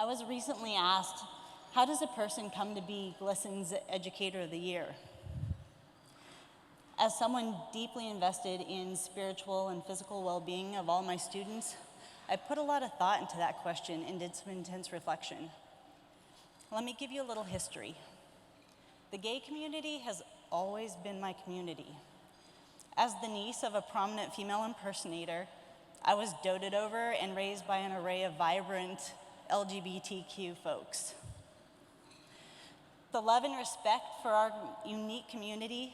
I was recently asked, how does a person come to be GLSEN's Educator of the Year? As someone deeply invested in spiritual and physical well-being of all my students, I put a lot of thought into that question and did some intense reflection. Let me give you a little history. The gay community has always been my community. As the niece of a prominent female impersonator, I was doted over and raised by an array of vibrant LGBTQ folks. The love and respect for our unique community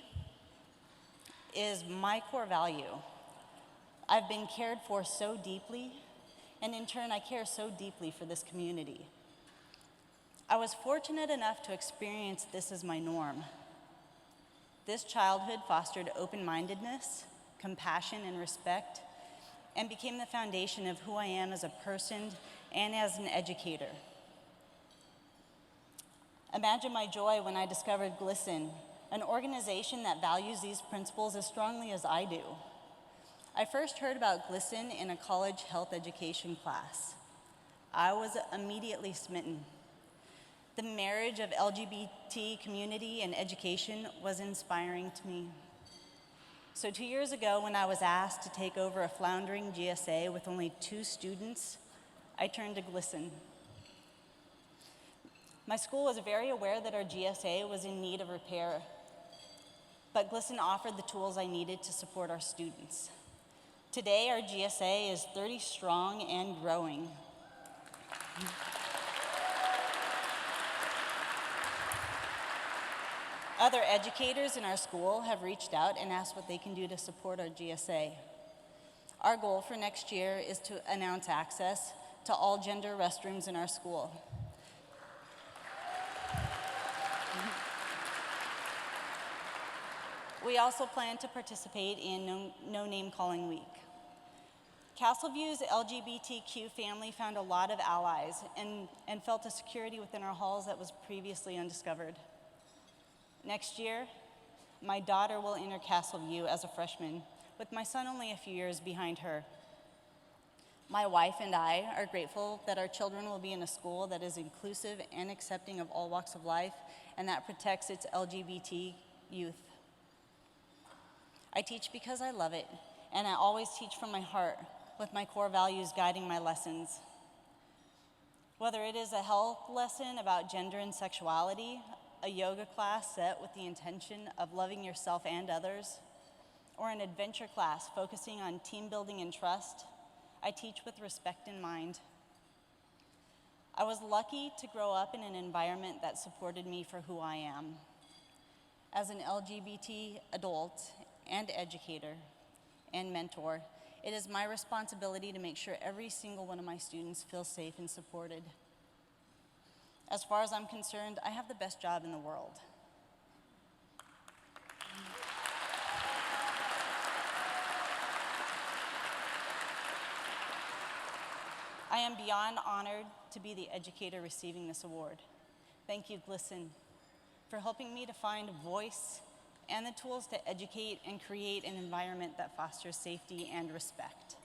is my core value. I've been cared for so deeply, and in turn, I care so deeply for this community. I was fortunate enough to experience this as my norm. This childhood fostered open-mindedness, compassion, and respect, and became the foundation of who I am as a person and as an educator. Imagine my joy when I discovered GLSEN, an organization that values these principles as strongly as I do. I first heard about GLSEN in a college health education class. I was immediately smitten. The marriage of LGBT community and education was inspiring to me. So 2 years ago, when I was asked to take over a floundering GSA with only 2 students, I turned to GLSEN. My school was very aware that our GSA was in need of repair, but GLSEN offered the tools I needed to support our students. Today, our GSA is 30 strong and growing. Other educators in our school have reached out and asked what they can do to support our GSA. Our goal for next year is to announce access to all gender restrooms in our school. We also plan to participate in No Name Calling Week. Castleview's LGBTQ family found a lot of allies and felt a security within our halls that was previously undiscovered. Next year, my daughter will enter Castleview as a freshman, with my son only a few years behind her. My wife and I are grateful that our children will be in a school that is inclusive and accepting of all walks of life and that protects its LGBT youth. I teach because I love it, and I always teach from my heart, with my core values guiding my lessons. Whether it is a health lesson about gender and sexuality, a yoga class set with the intention of loving yourself and others, or an adventure class focusing on team building and trust, I teach with respect in mind. I was lucky to grow up in an environment that supported me for who I am. As an LGBT adult and educator and mentor, it is my responsibility to make sure every single one of my students feels safe and supported. As far as I'm concerned, I have the best job in the world. I am beyond honored to be the educator receiving this award. Thank you, GLSEN, for helping me to find a voice and the tools to educate and create an environment that fosters safety and respect.